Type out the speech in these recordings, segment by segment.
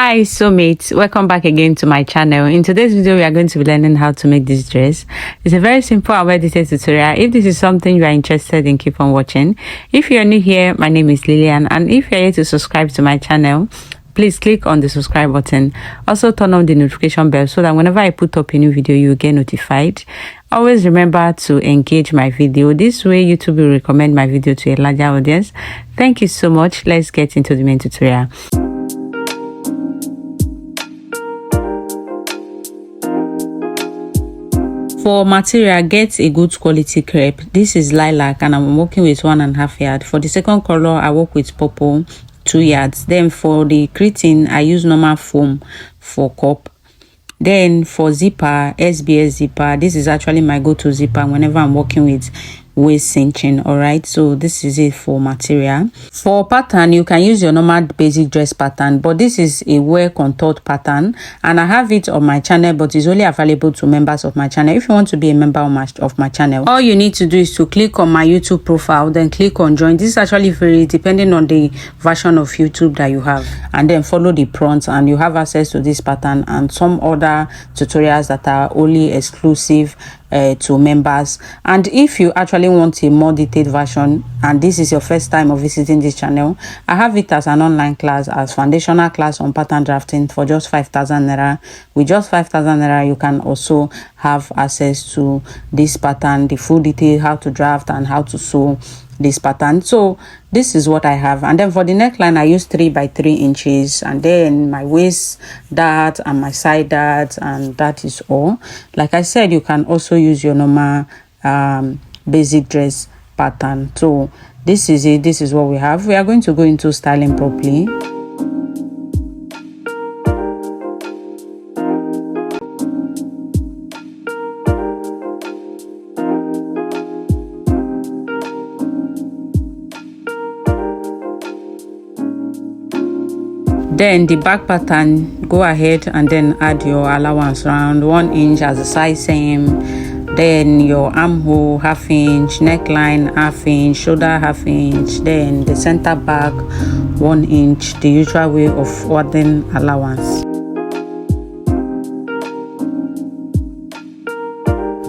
Hi soulmates, welcome back again to my channel. In today's video we are going to be learning how to make this dress. It's a very simple and well detailed tutorial. If this is something you are interested in, keep on watching. If you are new here, my name is Lillian, and if you are here to subscribe to my channel, please click on the subscribe button. Also turn on the notification bell so that whenever I put up a new video you will get notified. Always remember to engage my video. This way YouTube will recommend my video to a larger audience. Thank you so much. Let's get into the main tutorial. For material, get a good quality crepe. This is lilac and I'm working with 1.5 yards. For the second color, I work with purple, 2 yards. Then for the cretin, I use normal foam for cup. Then for zipper, SBS zipper, this is actually my go-to zipper whenever I'm working with waist cinching. All right, so this is it for material. For pattern, you can use your normal basic dress pattern, but this is a well contoured pattern and I have it on my channel, but it's only available to members of my channel. If you want to be a member of my channel, all you need to do is to click on my YouTube profile, then click on join. This is actually very depending on the version of YouTube that you have, and then follow the prompts and you have access to this pattern and some other tutorials that are only exclusive to members. And if you actually want a more detailed version and this is your first time of visiting this channel, I have it as an online class, as foundational class on pattern drafting for just 5,000 naira. With just 5,000 naira you can also have access to this pattern, the full detail, how to draft and how to sew this pattern. So this is what I have. And then for the neckline, I use 3 by 3 inches, and then my waist dart and my side dart, and that is all. Like I said, you can also use your normal basic dress pattern. So this is it. This is what we have. We are going to go into styling properly. Then the back pattern, go ahead and then add your allowance around 1 inch as a size seam. Then your armhole 1/2 inch, neckline 1/2 inch, shoulder 1/2 inch, then the center back 1 inch, the usual way of adding allowance.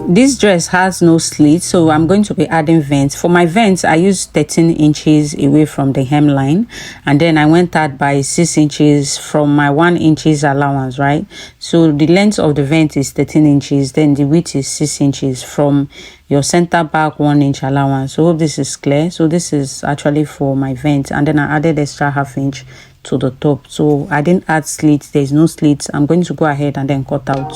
This dress has no slits, so I'm going to be adding vents. For my vents, I use 13 inches away from the hemline, and then I went out by 6 inches from my 1 inches allowance, right? So the length of the vent is 13 inches, then the width is 6 inches from your center back 1 inch allowance. So hope this is clear. So this is actually for my vent, and then I added extra 1/2 inch to the top. So I didn't add slits, there's no slits. I'm going to go ahead and then cut out.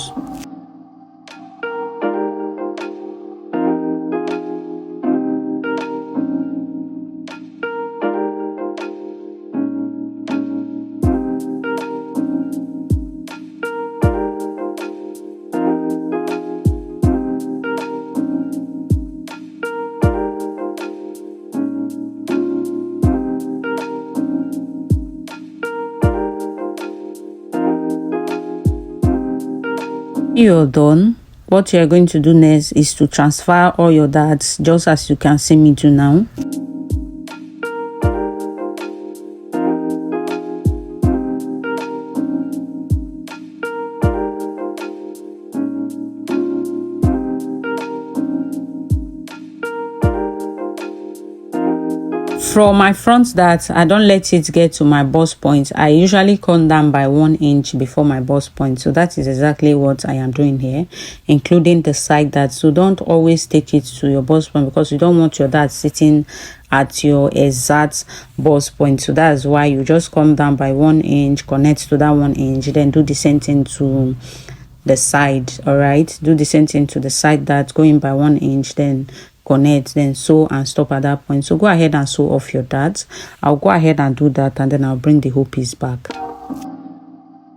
You're done. What you're going to do next is to transfer all your darts, just as you can see me do now. From my front dart, I don't let it get to my bust point. I usually come down by 1 inch before my bust point. So that is exactly what I am doing here, including the side dart. So don't always take it to your bust point because you don't want your dart sitting at your exact bust point. So that's why you just come down by 1 inch, connect to that 1 inch, then do the same thing to the side. All right, do the same thing to the side dart, going by 1 inch, then connect, then sew and stop at that point. So go ahead and sew off your darts. I'll go ahead and do that, and then I'll bring the whole piece back.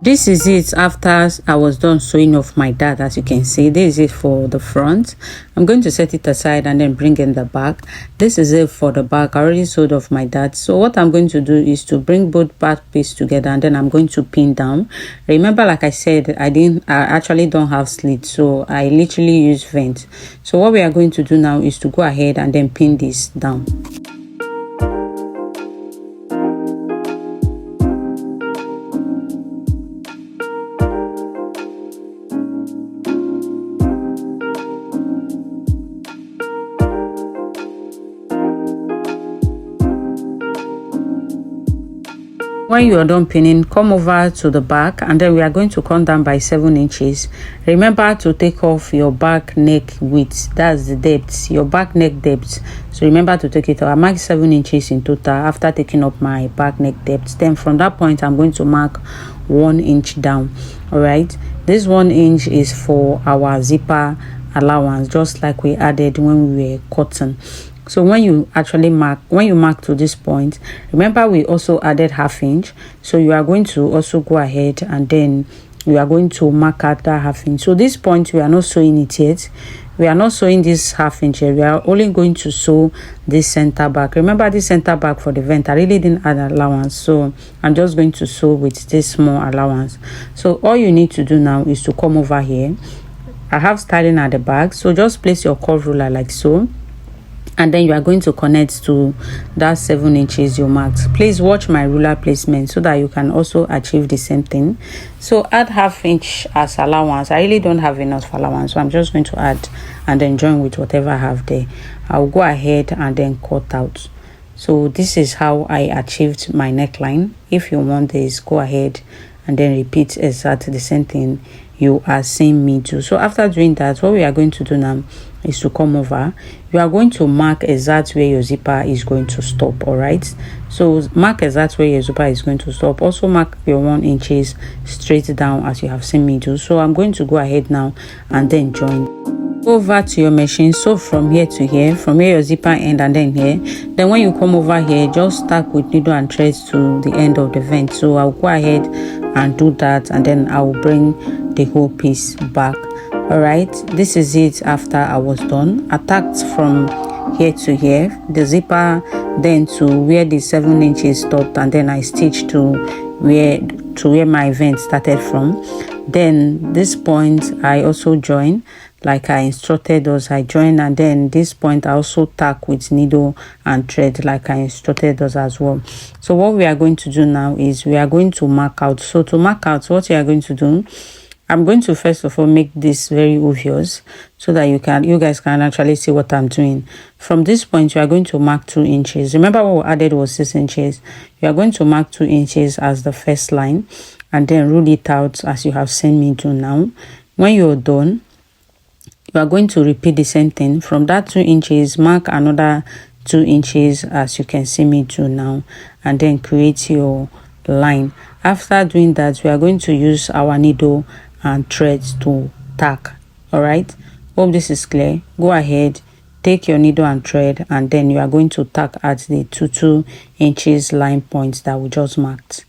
This is it after I was done sewing off my dart. As you can see, this is it for the front. I'm going to set it aside and then bring in the back. This is it for the back. I already sewed off my dart. So what I'm going to do is to bring both back pieces together, and then I'm going to pin down. Remember, like I said, I actually don't have slits, so I literally use vent. So what we are going to do now is to go ahead and then pin this down. When you are done pinning, come over to the back and then we are going to come down by 7 inches. Remember to take off your back neck width, that's the depth, your back neck depth. So remember to take it off. I marked 7 inches in total after taking up my back neck depth. Then from that point I'm going to mark 1 inch down. All right, this 1 inch is for our zipper allowance, just like we added when we were cutting. So when you mark to this point, remember we also added 1/2 inch. So you are going to also go ahead and then you are going to mark out that 1/2 inch. So this point we are not sewing it yet. We are not sewing this 1/2 inch here. We are only going to sew this center back. Remember this center back for the vent, I really didn't add allowance, so I'm just going to sew with this small allowance. So all you need to do now is to come over here. I have styling at the back, so just place your curve ruler like so, and then you are going to connect to that 7 inches you marked. Please watch my ruler placement so that you can also achieve the same thing. So add 1/2 inch as allowance. I really don't have enough allowance, so I'm just going to add and then join with whatever I have there. I'll go ahead and then cut out. So this is how I achieved my neckline. If you want this, go ahead and then repeat exactly the same thing you are seeing me do. So after doing that, what we are going to do now is to come over. You are going to mark exact where your zipper is going to stop. All right, so mark exact where your zipper is going to stop. Also mark your 1 inches straight down as you have seen me do. So I'm going to go ahead now and then join. Go over to your machine, so from here to here, from here your zipper end and then here. Then when you come over here, just stack with needle and threads to the end of the vent. So I'll go ahead and do that and then I will bring the whole piece back. All right, this is it after I was done. I tacked from here to here, the zipper then to where the 7 inches stopped, and then I stitched to where my vent started from. Then this point I also join like I instructed us. I join, and then this point I also tack with needle and thread like I instructed us as well. So what we are going to do now is we are going to mark out. So to mark out, what you are going to do, I'm going to first of all make this very obvious so that you guys can actually see what I'm doing. From this point, you are going to mark 2 inches. Remember what we added was 6 inches. You are going to mark 2 inches as the first line and then rule it out as you have seen me do now. When you're done, you are going to repeat the same thing. From that 2 inches, mark another 2 inches as you can see me do now, and then create your line. After doing that, we are going to use our needle and threads to tack. All right, hope this is clear. Go ahead, take your needle and thread, and then you are going to tack at the 2 inches line points that we just marked.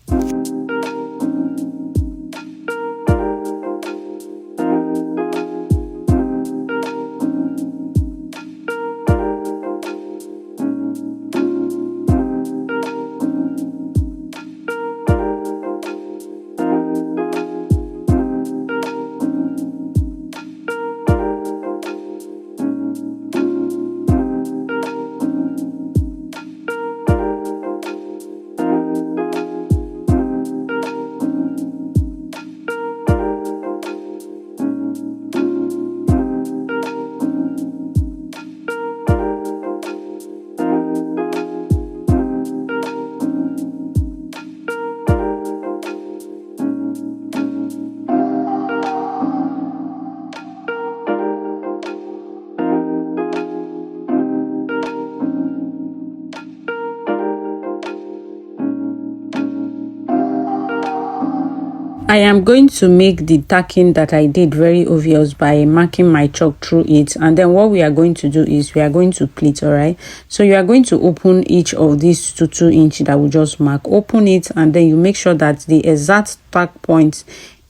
I am going to make the tacking that I did very obvious by marking my chalk through it, and then what we are going to do is we are going to pleat. All right, so you are going to open each of these to 2 inch that we just mark. Open it, and then you make sure that the exact tack point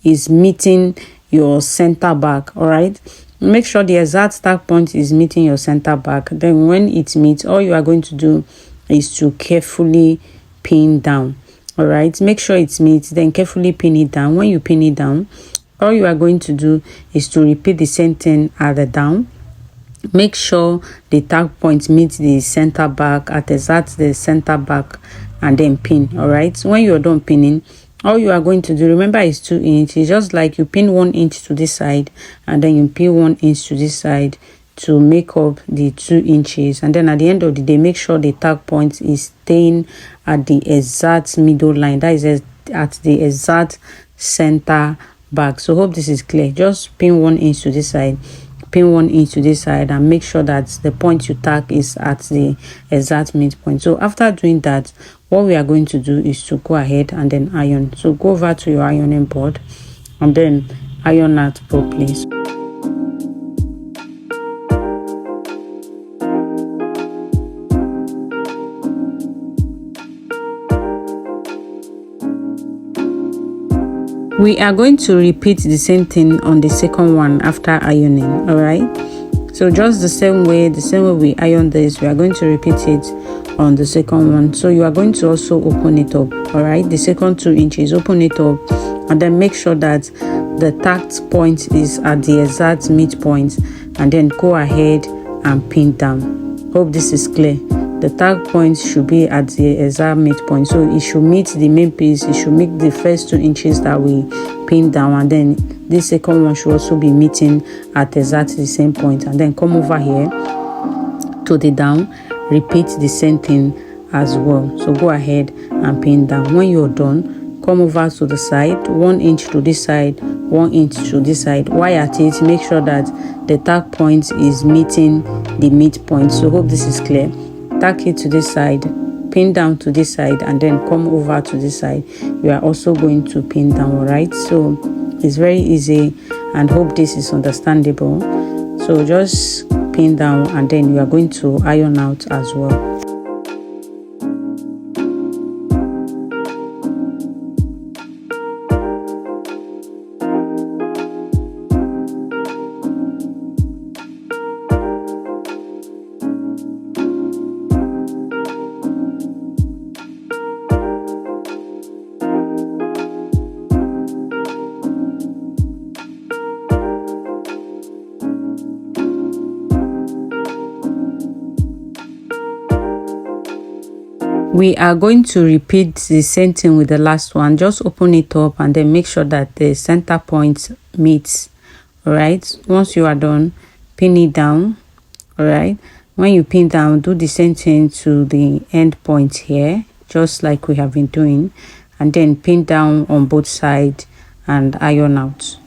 is meeting your center back. All right, make sure the exact tack point is meeting your center back. Then when it meets, all you are going to do is to carefully pin down. All right, make sure it meets, then carefully pin it down. When you pin it down, all you are going to do is to repeat the same thing at the down. Make sure the tack point meets the center back at exact the center back, and then pin. All right, when you're done pinning, all you are going to do, remember, is 2 inch. It's just like you pin 1 inch to this side and then you pin 1 inch to this side. to make up the 2 inches. And then at the end of the day, make sure the tack point is staying at the exact middle line, that is at the exact center back. So hope this is clear. Just pin 1 inch to this side, pin 1 inch to this side, and make sure that the point you tack is at the exact midpoint. So after doing that, what we are going to do is to go ahead and then iron. So go over to your ironing board and then iron out properly. We are going to repeat the same thing on the second one after ironing. All right, so just the same way we iron this, we are going to repeat it on the second one. So you are going to also open it up. All right, the second 2 inches, open it up, and then make sure that the tacked point is at the exact midpoint, and then go ahead and pin down. Hope this is clear. The tack point should be at the exact midpoint, so it should meet the main piece. It should meet the first 2 inches that we pin down, and then this second one should also be meeting at exactly the same point. And then come over here to the down, repeat the same thing as well. So go ahead and pin down. When you're done, come over to the side, 1 inch to this side, 1 inch to this side. While at it, make sure that the tack point is meeting the midpoint. So hope this is clear. Tack it to this side, pin down to this side, and then come over to this side. You are also going to pin down. All right, so it's very easy, and hope this is understandable. So just pin down, and then you are going to iron out as well. We are going to repeat the same thing with the last one. Just open it up and then make sure that the center point meets. All right, once you are done, pin it down. All right, when you pin down, do the same thing to the end point here, just like we have been doing, and then pin down on both sides and iron out.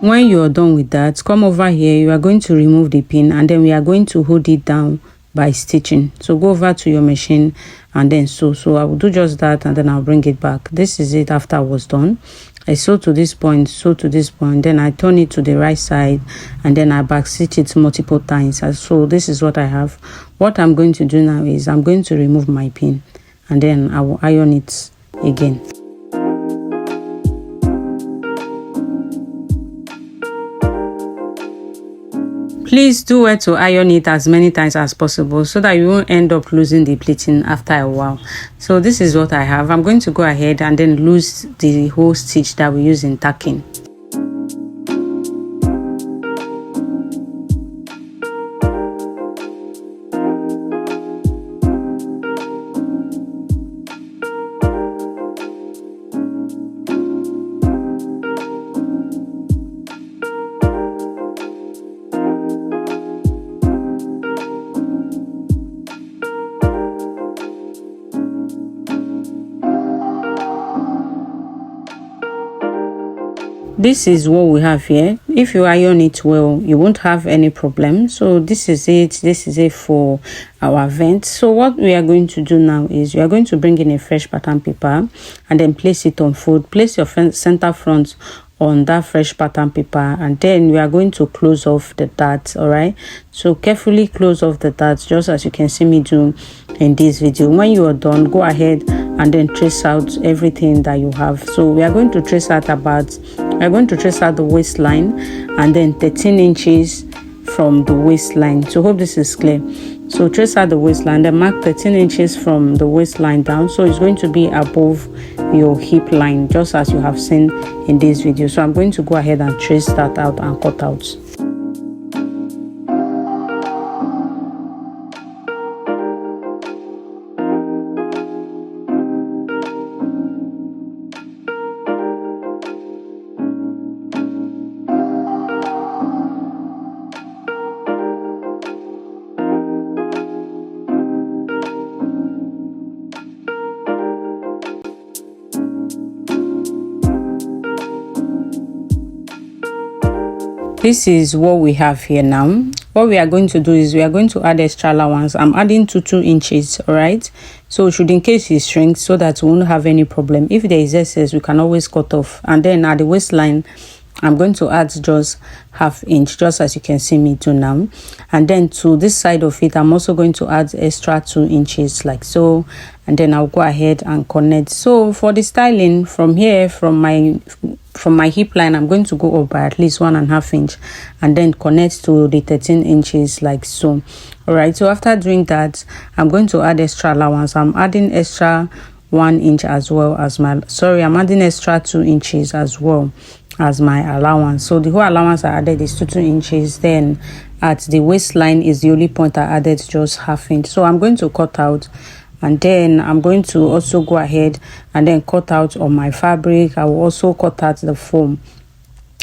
When you are done with that, come over here. You are going to remove the pin, and then we are going to hold it down by stitching. So go over to your machine and then sew. So I will do just that, and then I'll bring it back. This is it after I was done. I sew to this point, sew to this point, then I turn it to the right side, and then I back stitch it multiple times. So this is what I have. What I'm going to do now is I'm going to remove my pin, and then I will iron it again. Please do well to iron it as many times as possible so that you won't end up losing the pleating after a while. So this is what I have. I'm going to go ahead and then lose the whole stitch that we use in tacking. this is what we have here. If you iron it well, you won't have any problem. So this is it for our vent. So what we are going to do now is you are going to bring in a fresh pattern paper and then place it on fold. Place your center front on that fresh pattern paper, and then we are going to close off the darts. All right, so carefully close off the darts, just as you can see me do in this video. When you are done, go ahead and then trace out everything that you have. So we are going to trace out the waistline and then 13 inches from the waistline. So hope this is clear. So trace out the waistline, then mark 13 inches from the waistline down. So it's going to be above your hip line, just as you have seen in this video. So I'm going to go ahead and trace that out and cut out. This is what we have here now. What we are going to do is we are going to add extra allowance. I'm adding 2 inches. All right, so should in case it shrinks, so that we won't have any problem. If there is excess, we can always cut off. And then at the waistline, I'm going to add just ½ inch, just as you can see me do now. And then to this side of it, I'm also going to add extra 2 inches like so. And then I'll go ahead and connect. So for the styling, from here, from my hip line, I'm going to go up by at least 1.5 inch and then connect to the 13 inches like so. All right, so after doing that, I'm going to add extra allowance. I'm adding extra 1 inch as well as I'm adding extra 2 inches as well as my allowance. So the whole allowance I added is 2 inches. Then at the waistline is the only point I added just ½ inch. So I'm going to cut out, and then I'm going to also go ahead and then cut out on my fabric. I will also cut out the foam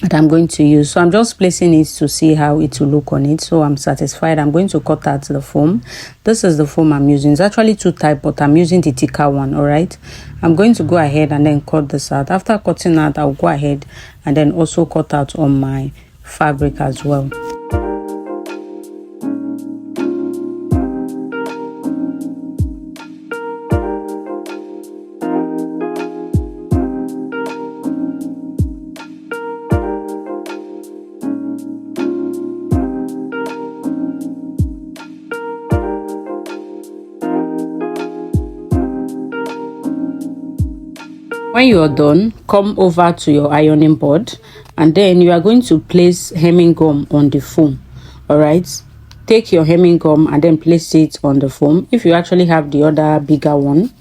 that I'm going to use. So I'm just placing it to see how it will look on it. So I'm satisfied. I'm going to cut out the foam. This is the foam I'm using. It's actually 2 types, but I'm using the thicker one. All right, I'm going to go ahead and then cut this out. After cutting out, I'll go ahead and then also cut out on my fabric as well. When you are done, come over to your ironing board, and then you are going to place hemming gum on the foam. All right, take your hemming gum and then place it on the foam. If you actually have the other bigger one,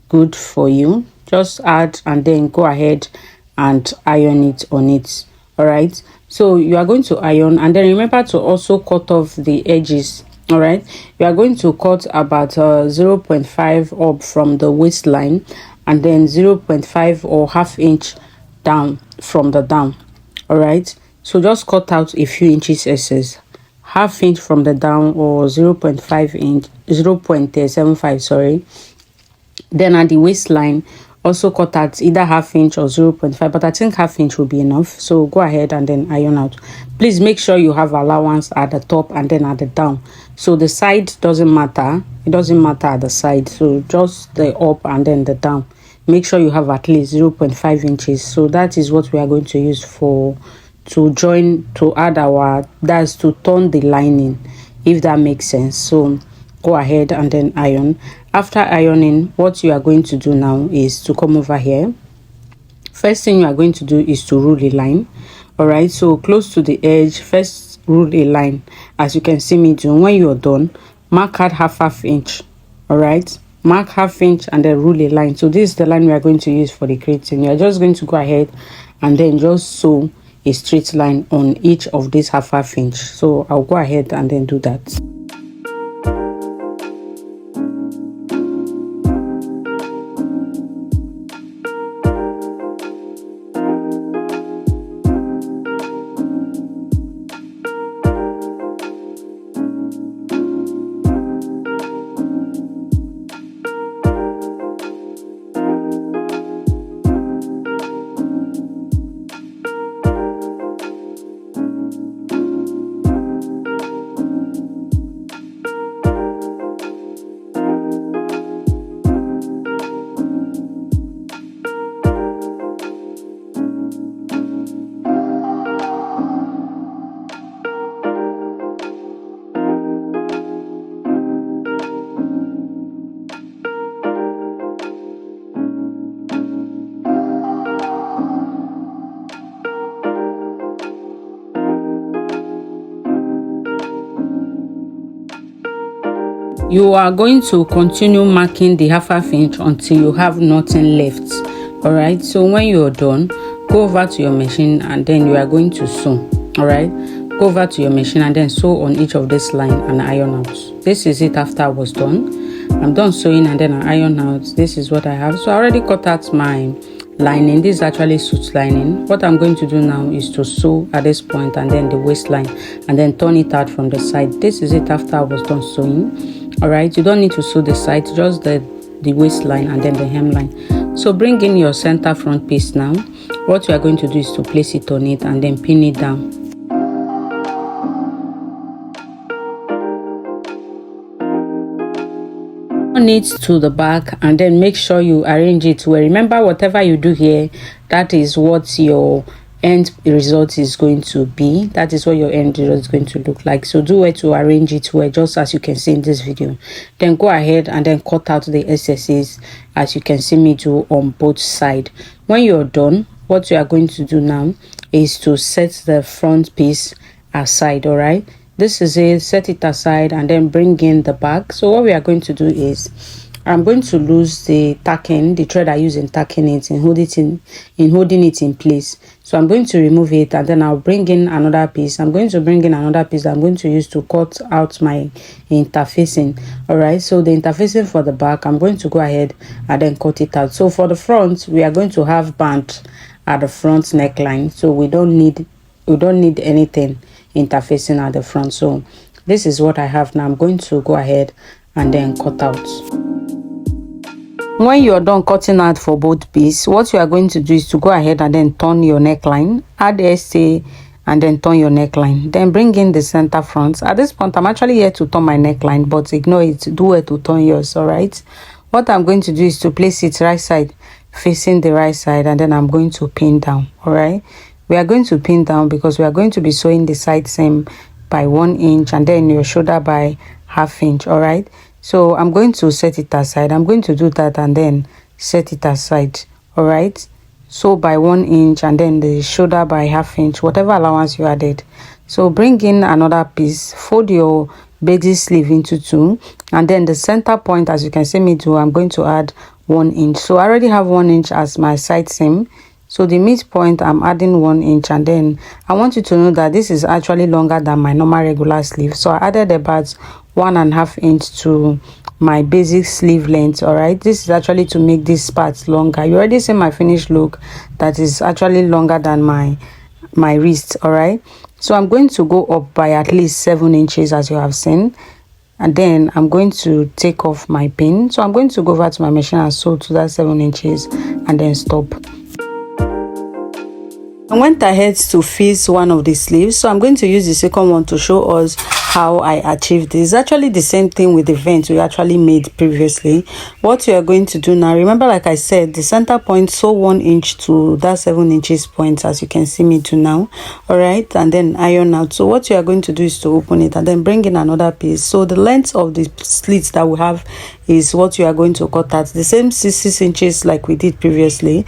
good for you. Just add and then go ahead and iron it on it. All right, so you are going to iron, and then remember to also cut off the edges. All right, you are going to cut about 0.5 up from the waistline, and then 0.5 or ½ inch down from the down. All right, so just cut out a few inches excess, ½ inch from the down, or 0.5 inch, 0.75, sorry. Then at the waistline, also cut out either ½ inch or 0.5, but I think ½ inch will be enough. So go ahead and then iron out. Please make sure you have allowance at the top and then at the down. So the side doesn't matter. It doesn't matter at the side. So just the up and then the down. Make sure you have at least 0.5 inches. So that is what we are going to use to add our, that's to turn the lining, if that makes sense. So go ahead and then iron. After ironing, what you are going to do now is to come over here. First thing you are going to do is to rule a line. All right, so close to the edge, first rule a line, as you can see me do. When you are done, mark out ½ inch. All right, mark ½ inch and then rule a line. So this is the line we are going to use for the creating. You are just going to go ahead and then just sew a straight line on each of these ½ inch. So I'll go ahead and then do that. You are going to continue marking the half inch until you have nothing left. All right, so when you're done, go over to your machine and then you are going to sew. All right, go over to your machine and then sew on each of this line and iron out. This is it after I was done. I'm done sewing and then I iron out. This is what I have. So I already cut out my lining. This is actually suit lining. What I'm going to do now is to sew at this point and then the waistline and then turn it out from the side. This is it after I was done sewing. All right, you don't need to sew the side, just the waistline and then the hemline. So bring in your center front piece now. What you are going to do is to place it on it and then pin it down. It to the back and then make sure you arrange it well. Remember, whatever you do here, that is what your end result is going to be. That is what your end result is going to look like. So do it to arrange it well, just as you can see in this video. Then go ahead and then cut out the excesses, as you can see me do on both sides. When you're done, what you are going to do now is to set the front piece aside. All right, this is it. Set it aside and then bring in the back. So what we are going to do is I'm going to lose the tacking, the thread I use in tacking it and holding it in place. So I'm going to remove it and then I'll bring in another piece. I'm going to bring in another piece that I'm going to use to cut out my interfacing. All right, so the interfacing for the back, I'm going to go ahead and then cut it out. So for the front, we are going to have band at the front neckline, so we don't need anything interfacing at the front. So this is what I have now. I'm going to go ahead and then cut out. When you're done cutting out for both pieces, what you are going to do is to go ahead and then turn your neckline, add the SA and then turn your neckline, then bring in the center front. At this point, I'm actually here to turn my neckline, but ignore it, do it to turn yours. All right, what I'm going to do is to place it right side facing the right side and then I'm going to pin down. All right, we are going to pin down because we are going to be sewing the side seam by 1 inch and then your shoulder by ½ inch. All right, so I'm going to set it aside. I'm going to do that and then set it aside. All right, so by 1 inch and then the shoulder by ½ inch, whatever allowance you added. So bring in another piece, fold your basic sleeve into 2 and then the center point, as you can see me do, I'm going to add 1 inch. So I already have 1 inch as my side seam. So the midpoint, I'm adding 1 inch and then I want you to know that this is actually longer than my normal regular sleeve. So I added about 1½ inch to my basic sleeve length. All right, this is actually to make this part longer. You already see my finished look that is actually longer than my wrist. All right, so I'm going to go up by at least 7 inches, as you have seen, and then I'm going to take off my pin. So I'm going to go over to my machine and sew to that 7 inches and then stop. I went ahead to fix one of the sleeves, so I'm going to use the second one to show us how I achieved this. It's actually the same thing with the vent we actually made previously. What you are going to do now, remember, like I said, the center point, sew 1 inch to that 7 inches point, as you can see me do now. All right, and then iron out. So what you are going to do is to open it and then bring in another piece. So the length of the slits that we have is what you are going to cut at, the same 6 inches like we did previously.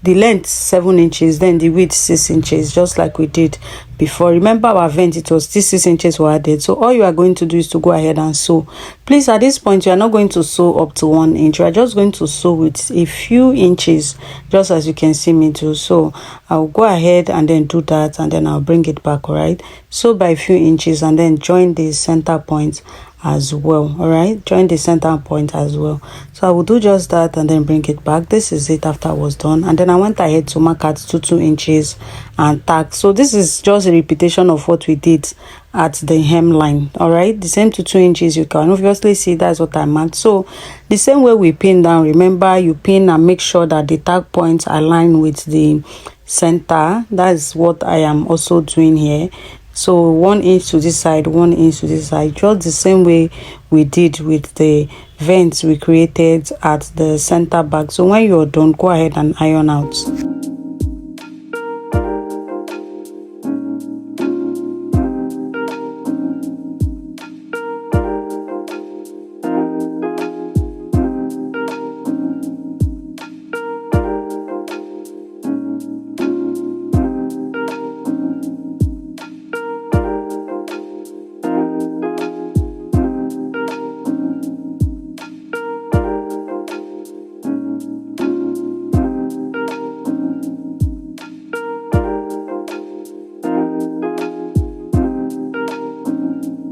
The length 7 inches, then the width 6 inches, just like we did before. Remember our vent, it was still 6 inches were added. So all you are going to do is to go ahead and sew. Please, at this point, you are not going to sew up to 1 inch. You are just going to sew with a few inches, just as you can see me do. So I'll go ahead and then do that and then I'll bring it back. All right, so by a few inches and then join the center point as well. All right, join the center point as well. So I will do just that and then bring it back. This is it after I was done, and then I went ahead to mark at 2 inches and tack. So this is just a repetition of what we did at the hemline. All right, the same 2 inches. You can obviously see that's what I marked. So the same way we pin down, remember, you pin and make sure that the tack points align with the center. That's what I am also doing here. So 1 inch to this side, 1 inch to this side, just the same way we did with the vents we created at the center back. So when you're done, go ahead and iron out.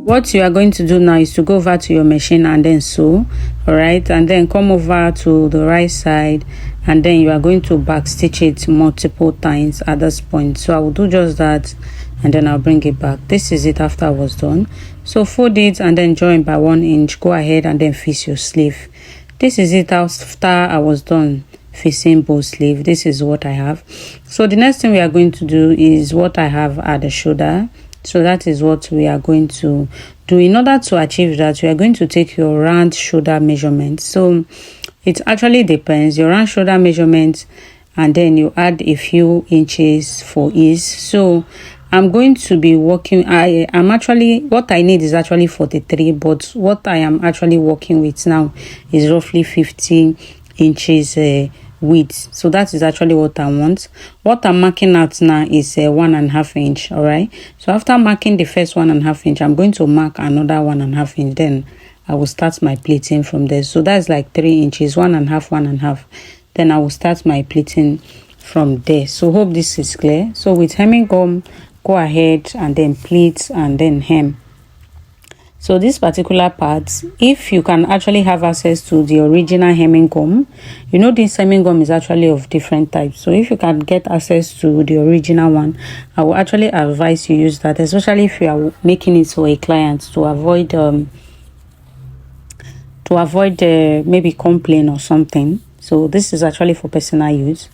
What you are going to do now is to go over to your machine and then sew, all right, and then come over to the right side, and then you are going to back stitch it multiple times at this point. So I will do just that, and then I'll bring it back. This is it after I was done. So fold it and then join by 1 inch. Go ahead and then fix your sleeve. This is it after I was done facing both sleeve. This is what I have. So the next thing we are going to do is what I have at the shoulder. So that is what we are going to do. In order to achieve that, we are going to take your round shoulder measurement. So it actually depends, your round shoulder measurement, and then you add a few inches for ease. So I'm going to be working, I'm actually, what I need is actually 43, but what I am actually working with now is roughly 50 inches width. So that is actually what I want. What I'm marking out now is 1.5 inch. All right, so after marking the first 1.5 inch, I'm going to mark another 1.5 inch. Then I will start my pleating from there. So that's like 3 inches, 1.5, 1.5. Then I will start my pleating from there. So hope this is clear. So with hemming gum, go ahead and then pleat and then hem. So this particular part, if you can actually have access to the original hemming gum, you know this hemming gum is actually of different types. So if you can get access to the original one, I will actually advise you use that, especially if you are making it for a client, to avoid maybe complaint or something. So this is actually for personal use.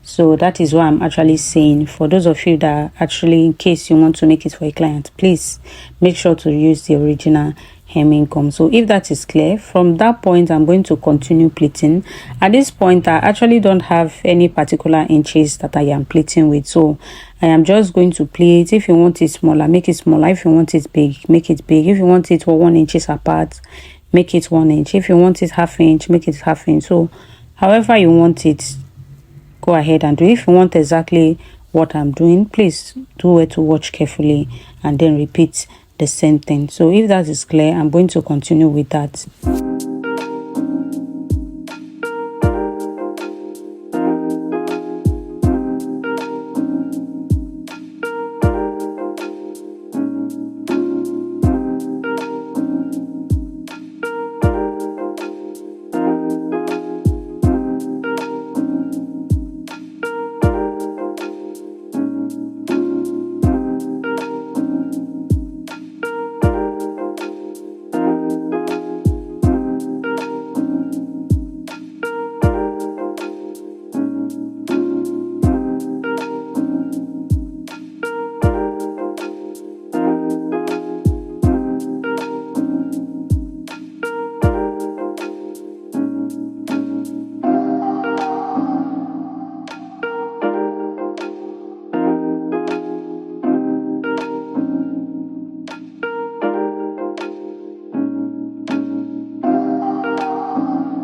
So that is what I'm actually saying. For those of you that actually, in case you want to make it for a client, please make sure to use the original hemming gum. So if that is clear, from that point, I'm going to continue pleating. At this point, I actually don't have any particular inches that I am pleating with. So I am just going to pleat. If you want it smaller, make it smaller. If you want it big, make it big. If you want it 1 inch apart, make it 1 inch. If you want it ½ inch, make it ½ inch. So however you want it, go ahead and do. If you want exactly what I'm doing, please do it to watch carefully and then repeat the same thing. So if that is clear, I'm going to continue with that.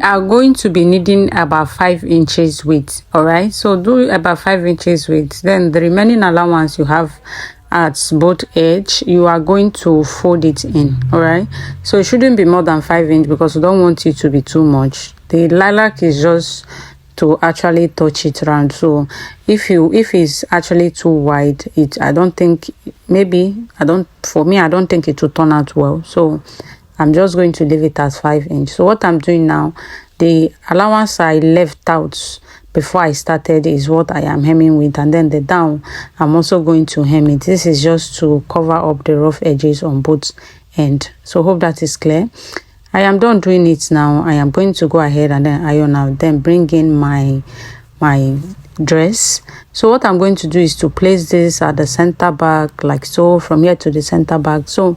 Are going to be needing about 5 inches width. All right, so do about 5 inches width. Then the remaining allowance you have at both edge, you are going to fold it in. All right, so it shouldn't be more than 5 inch because we don't want it to be too much. The lilac is just to actually touch it around. So if it's actually too wide, I don't think, for me I don't think it will turn out well. So I'm just going to leave it as 5 inch. So what I'm doing now, the allowance I left out before I started is what I am hemming with, and then the down I'm also going to hem it. This is just to cover up the rough edges on both ends. So hope that is clear. I am done doing it now. I am going to go ahead and then iron out, then bring in my dress. So what I'm going to do is to place this at the center back, like so, from here to the center back. So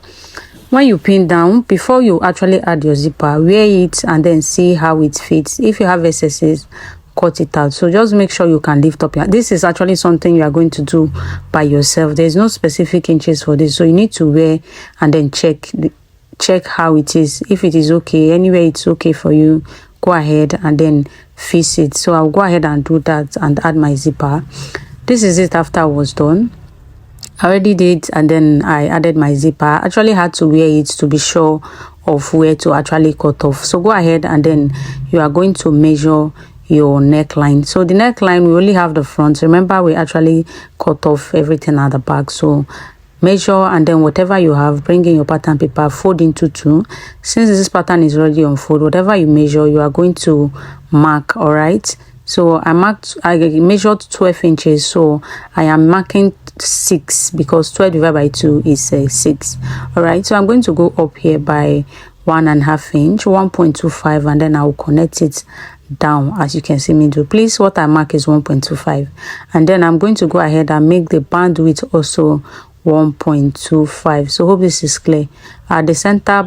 when you pin down, before you actually add your zipper, wear it and then see how it fits. If you have excesses, cut it out. So just make sure you can lift up this is actually something you are going to do by yourself. There's no specific inches for this, so you need to wear and then check how it is. If it is okay, anyway it's okay for you, go ahead and then fix it. So I'll go ahead and do that and add my zipper. This is it after I was done. I already did, and then I added my zipper. I actually had to wear it to be sure of where to actually cut off. So go ahead and then you are going to measure your neckline. So the neckline, we only have the front. Remember, we actually cut off everything at the back. So measure, and then whatever you have, bring in your pattern paper, fold into two. Since this pattern is already on fold, whatever you measure, you are going to mark. All right, so I measured 12 inches, so I am marking 6 because 12 divided by 2 is 6. All right, so I'm going to go up here by 1.5 inch, 1.25, and then I will connect it down as you can see me do. Please, what I mark is 1.25, and then I'm going to go ahead and make the band width also 1.25. so hope this is clear. At the center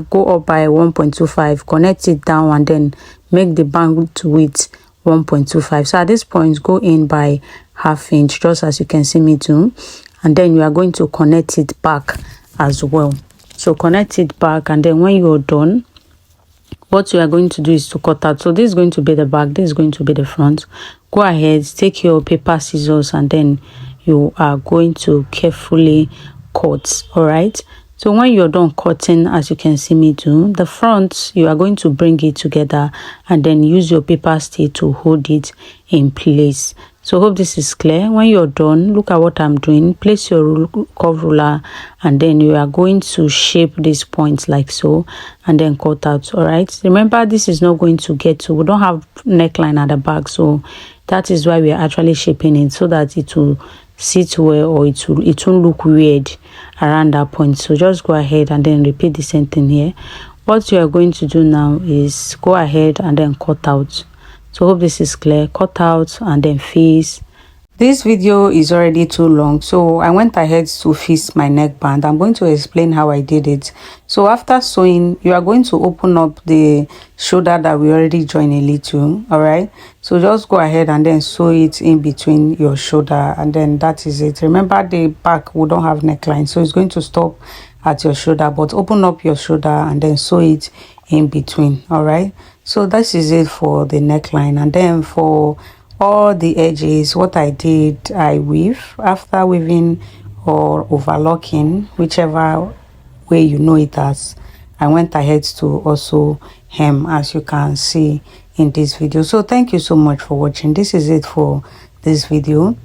go up by 1.25, connect it down, and then make the band width 1.25. so at this point, go in by 1/2 inch, just as you can see me do, and then you are going to connect it back as well. So connect it back, and then when you're done, what you are going to do is to cut out. So this is going to be the back, this is going to be the front. Go ahead, take your paper scissors, and then you are going to carefully cut. All right, so when you're done cutting, as you can see me do, the front, you are going to bring it together and then use your paper stitch to hold it in place. So hope this is clear. When you're done, look at what I'm doing. Place your curve ruler, and then you are going to shape these points like so, and then cut out. All right, remember, this is not going to get to, we don't have neckline at the back, so that is why we are actually shaping it, so that it will sit well, or it won't look weird around that point. So just go ahead and then repeat the same thing here. What you are going to do now is go ahead and then cut out. So hope this is clear. Cut out and then face. This video is already too long, so I went ahead to fix my neckband. I'm going to explain how I did it. So after sewing, you are going to open up the shoulder that we already joined a little. All right, so just go ahead and then sew it in between your shoulder, and then that is it. Remember, the back, we don't have neckline, so it's going to stop at your shoulder, but open up your shoulder and then sew it in between. All right, so this is it for the neckline. And then for all the edges, what I did, I weave. After weaving or overlocking, whichever way you know it as, I went ahead to also hem, as you can see in this video. So thank you so much for watching. This is it for this video.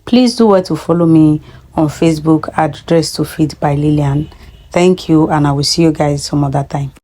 Please do well to follow me on Facebook at Dress to Fit by Lillian. Thank you, and I will see you guys some other time.